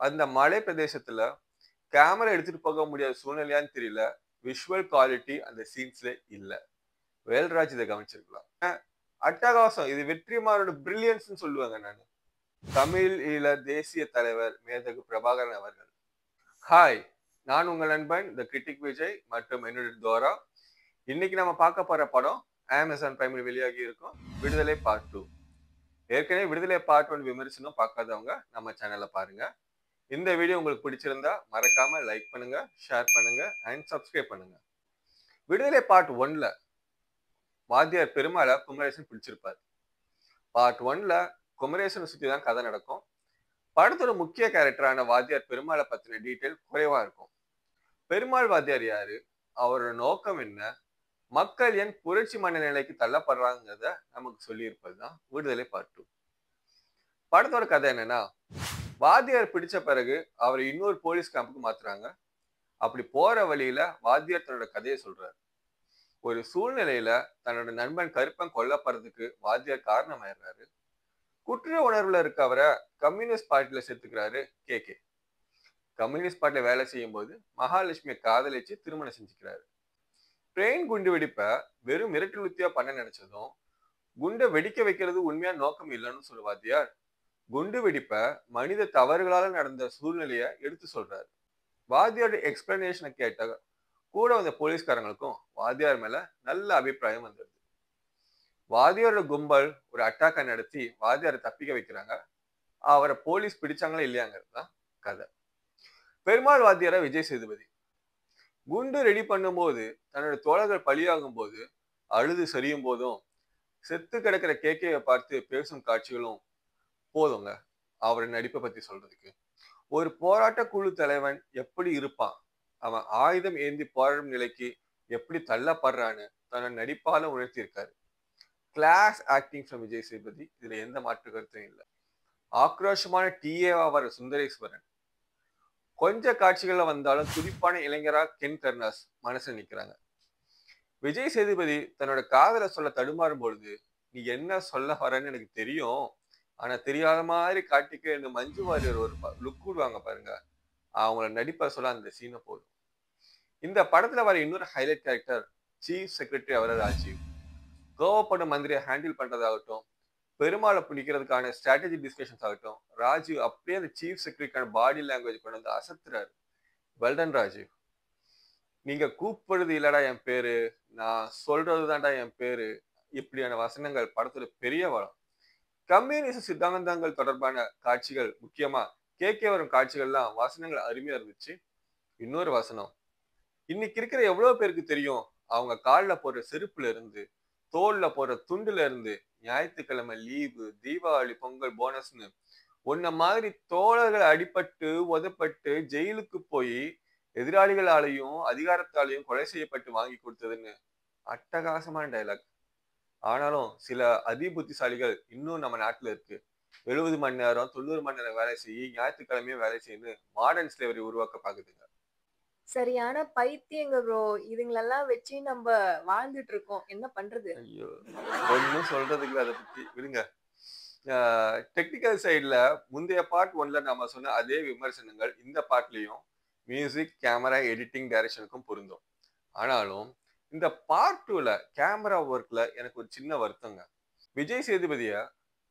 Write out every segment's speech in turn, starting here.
அந்த மலை பிரதேசத்துல கேமரா எடுத்துட்டு போக முடியாத சூழ்நிலையான்னு தெரியல. விஷுவல் குவாலிட்டி அந்த சீன்ஸ்ல இல்ல. வேல்ராஜ் இதை கவனிச்சிருக்கலாம். அட்டகாசம். இது வெற்றிமாறனோட பிரில்லியன்ஸ்னு சொல்லுவாங்க நானு. தமிழ் ஈழ தேசிய தலைவர் மேதகு பிரபாகரன் அவர்கள். ஹாய், நான் உங்கள் நண்பன் த கிரிட்டிக் விஜய் மற்றும் என்னுடைய தோரா. இன்னைக்கு நம்ம பார்க்க போற படம் அமேசான் பிரைமில் வெளியாகி இருக்கும் விடுதலை பார்ட் 2. ஏற்கனவே விடுதலை பார்ட் 1 விமர்சனம் பார்க்காதவங்க நம்ம சேனல்ல பாருங்க. இந்த வீடியோ உங்களுக்கு பிடிச்சிருந்தா மறக்காம லைக் பண்ணுங்க, ஷேர் பண்ணுங்க அண்ட் சப்ஸ்கிரைப் பண்ணுங்க. விடுதலை பார்ட் 1ல வாத்தியார் பெருமாளை குமரேசன் பிடிச்சிருப்பாரு. பார்ட் 1ல குமரேசனை சுத்தி தான் கதை நடக்கும். படத்தோட முக்கிய கேரக்டரான வாத்தியார் பெருமாளை பத்தின டீட்டெயில் குறைவா இருக்கும். பெருமாள் வாத்தியார் யாரு, அவரோட நோக்கம் என்ன, மக்கள் ஏன் புரட்சி மனநிலைக்கு தள்ளப்படுறாங்கிறத நமக்கு சொல்லி இருப்பதுதான் விடுதலை பார்ட் 2. படத்தோட கதை என்னன்னா, வாத்தியார் பிடிச்ச பிறகு அவரை இன்னொரு போலீஸ் கேம்புக்கு மாத்துறாங்க. அப்படி போற வழியில வாத்தியார் தன்னோட கதையை சொல்றாரு. ஒரு சூழ்நிலையில தன்னோட நண்பன் கருப்பன் கொல்லப்படுறதுக்கு வாத்தியார் காரணமாயிடுறாரு. குற்ற உணர்வுல இருக்க அவரை கம்யூனிஸ்ட் பார்ட்டியில சேர்த்துக்கிறாரு கே. கம்யூனிஸ்ட் பார்ட்டியில வேலை செய்யும் போது மகாலட்சுமியை காதலிச்சு திருமணம் செஞ்சுக்கிறாரு. ட்ரெயின் குண்டு வெடிப்ப வெறும் மிரட்டல் உத்தியா பண்ண நினைச்சதும் குண்டை வெடிக்க வைக்கிறது உண்மையா நோக்கம் இல்லைன்னு சொல்ல வாத்தியார் குண்டு வெடிப்ப மனித தவறுகளால நடந்த சூழ்நிலைய எடுத்து சொல்றாரு. வாத்தியாரோட எக்ஸ்பிளனேஷனை கேட்ட கூட வந்த போலீஸ்காரங்களுக்கும் வாத்தியார் மேல நல்ல அபிப்பிராயம் வந்தது. வாத்தியாரோட கும்பல் ஒரு அட்டாக்கை நடத்தி வாத்தியாரை தப்பிக்க வைக்கிறாங்க. அவரை போலீஸ் பிடிச்சாங்களா இல்லையாங்கிறது தான் கதை. பெருமாள் வாத்தியார விஜய் சேதுபதி குண்டு ரெடி பண்ணும் போது தன்னோட தோழர்கள் பலியாகும் போது அழுது சரியும் போதும் செத்து கிடக்கிற கேக்கையை பார்த்து பேசும் காட்சிகளும் போதுங்க அவரோட நடிப்பை பத்தி சொல்றதுக்கு. ஒரு போராட்ட குழு தலைவன் எப்படி இருப்பான், அவன் ஆயுதம் ஏந்தி போராடும் நிலைக்கு எப்படி தள்ளப்படுறான்னு தன்னோட நடிப்பால உணர்த்தியிருக்காரு. Class acting from Vijay Sethupathi, இதுல எந்த மாற்று கருத்தும் இல்லை. ஆக்ரோஷமான டிஏவா வர சுந்தரேஸ்வரன், கொஞ்ச காட்சிகள்ல வந்தாலும் துடிப்பான இளைஞரா கென் கருணாஸ் மனசுல நிக்கிறாங்க. விஜய் சேதுபதி தன்னோட காதலை சொல்ல தடுமாறும் பொழுது, நீ என்ன சொல்ல வரன்னு எனக்கு தெரியும், ஆனா தெரியாத மாதிரி காட்டிக்க மஞ்சு வாரியர் ஒரு லுக் விடுவாங்க பாருங்க, அவங்கள நடிப்ப சொல்ல அந்த சீனை போதும். இந்த படத்துல வர இன்னொரு ஹைலைட் கேரக்டர் சீஃப் செக்ரட்டரி அவர ராஜீவ். கோவப்படும் மந்திரியை ஹேண்டில் பண்றதாகட்டும், பெருமாளை பிடிக்கிறதுக்கான ஸ்ட்ராட்டஜி டிஸ்கஷன்ஸ் ஆகட்டும், ராஜீவ் அப்படியே அந்த சீஃப் செக்ரட்டரிக்கான பாடி லாங்குவேஜ் கொண்டு வந்து அசத்துறாரு. வெல்டன் ராஜீவ். நீங்க கூப்பிடுறது இல்லடா என் பேரு, நான் சொல்றதுதான்டா என் பேரு, இப்படியான வசனங்கள் படத்துல பெரிய வளம். கம்யூனிச சித்தாந்தங்கள் தொடர்பான காட்சிகள், முக்கியமா கே வரும் காட்சிகள்லாம் வசனங்கள் அருமையா இருந்துச்சு. இன்னொரு வசனம், இன்னைக்கு இருக்கிற எவ்வளவு பேருக்கு தெரியும், அவங்க காலில் போடுற செருப்புல இருந்து, தோல்ல போடுற துண்டுல இருந்து, ஞாயிற்றுக்கிழமை லீவு, தீபாவளி, பொங்கல், போனஸ்னு உன்ன மாதிரி தோழர்கள் அடிபட்டு உதப்பட்டு ஜெயிலுக்கு போய் எதிராளிகளாலையும் அதிகாரத்தாலையும் கொலை செய்யப்பட்டு வாங்கி கொடுத்ததுன்னு அட்டகாசமான டைலாக். ஆனாலும் சில அதிபுத்திசாலிகள் இன்னும் நம்ம நாட்டுல இருக்கு. 70 மணி நேரம் 90 மணி நேரம் வேலை செய்ய, ஞாயிற்றுக்கிழமையும் வேலை செய்யணும் மாடர்ன் ஸ்லேவரி உருவாக்க பாக்குதுங்க. சரியான பைத்தியங்க ப்ரோ. இதுங்களெல்லாம் வச்சு நம்ம வாழ்ந்துட்டு இருக்கோம். என்ன பண்றது? ஐயோ, ஒன்னும் சொல்றதுக்கு அதை பத்தி விடுங்க. டெக்னிக்கல் சைட்ல முந்தைய பார்ட் 1ல நாம சொன்ன அதே விமர்சனங்கள் இந்த பார்ட்லயும் மியூசிக், கேமரா, எடிட்டிங், டைரக்ஷனுக்கும் பொருந்தும். ஆனாலும் இந்த பார்ட் 2ல கேமரா ஒர்க்ல எனக்கு ஒரு சின்ன வருத்தங்க. விஜய் சேதுபதிய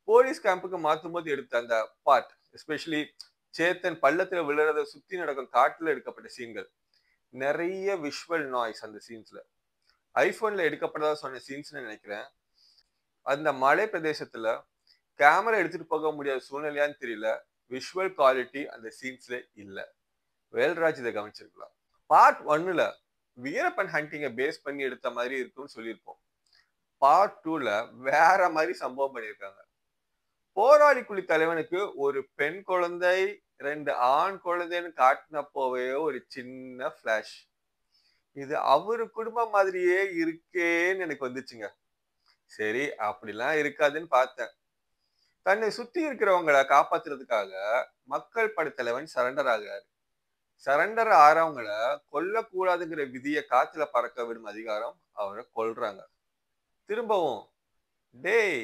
போலீஸ் கேம்புக்கு மாத்தும் போது எடுத்த அந்த பார்ட், எஸ்பெஷலி சேத்தன் பள்ளத்துல விழுறத சுத்தி நடக்கும் காட்டுல எடுக்கப்பட்ட சீன்கள், நிறைய விஷுவல் நாய்ஸ் அந்த சீன்ஸ்ல. ஐபோன்ல எடுக்கப்பட்டதா சொன்ன சீன்ஸ்னு நினைக்கிறேன். அந்த மலை பிரதேசத்துல கேமரா எடுத்துட்டு போக முடியாத சூழ்நிலையான்னு தெரியல, விஷுவல் குவாலிட்டி அந்த சீன்ஸ்ல இல்ல. வேல்ராஜ் இதை கவனிச்சிருக்கலாம். பார்ட் 1ல வீரப்பன் ஹண்டிங்கை பேஸ் பண்ணி எடுத்த மாதிரி இருக்கும்னு சொல்லியிருப்போம். பார்ட் 2ல வேற மாதிரி சம்பவம் பண்ணியிருக்காங்க. போராளி குழி தலைவனுக்கு ஒரு பெண் குழந்தை 2 ஆண் குழந்தைன்னு காட்டினப்போவே ஒரு சின்ன பிளாஷ், இது அவரு குடும்பம் மாதிரியே இருக்கேன்னு எனக்கு வந்துச்சுங்க. சரி, அப்படிலாம் இருக்காதுன்னு பார்த்தேன். தன்னை சுத்தி இருக்கிறவங்களை காப்பாத்துறதுக்காக மக்கள் படைத்தலைவன் சரண்டர் ஆகிறாரு. சரண்டர் ஆறவங்களை கொல்லக்கூடாதுங்கிற விதியை காத்துல பறக்க விடும் அதிகாரம் அவரை கொல்றாங்க. திரும்பவும் டேய்,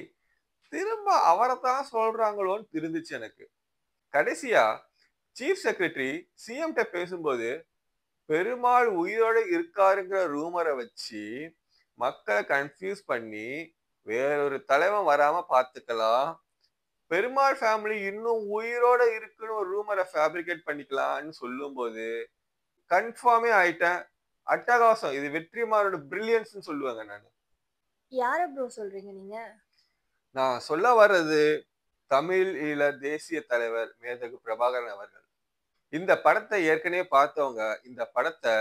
திரும்ப அவரை தான் சொல்றாங்களோன்னு தெரிஞ்சிச்சு எனக்கு. கடைசியா சீஃப் செக்ரட்டரி சிஎம் கிட்ட பேசும்போது பெருமாள் உயிரோட இருக்காருங்கிற ரூமரை வச்சு மக்களை கன்ஃபியூஸ் பண்ணி வேறொரு தலைவன் வராம பாத்துக்கலாம், பெருமாள் ஃபேமிலி இன்னும் உயிரோட இருக்குன்னு ஒரு ரூமரை ஃபேப்ரிகேட் பண்ணிக்கலாம்னு சொல்லும் போது கன்ஃபார்மே ஆயிட்டேன். அட்டகாசம், இது வெற்றிமாறனோட பிரில்லியன்ஸ் சொல்லுவாங்க. யார ப்ரோ சொல்றீங்க நீங்க? நான் சொல்ல வர்றது தமிழ் ஈழ தேசிய தலைவர் மேதகு பிரபாகரன் அவர்கள். இந்த படத்தை ஏற்கனவே பார்த்தவங்க இந்த படத்தை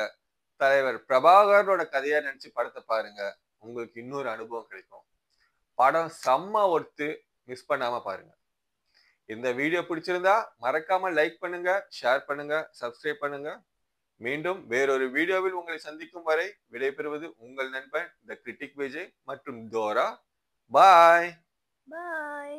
தலைவர் பிரபாகரனோட கதையா நினைச்சு படத்தை பாருங்க, உங்களுக்கு இன்னொரு அனுபவம் கிடைக்கும். படம் செம்ம ஒர்த்து, மிஸ் பண்ணாம பாருங்க. இந்த வீடியோ பிடிச்சிருந்தா மறக்காம லைக் பண்ணுங்க, ஷேர் பண்ணுங்க, சப்ஸ்கிரைப் பண்ணுங்க. மீண்டும் வேறொரு வீடியோவில் உங்களை சந்திக்கும் வரை விடைபெறுவது உங்கள் நண்பன் த கிரிட்டிக் விஜய் மற்றும் தோரா. பாய். பாய்.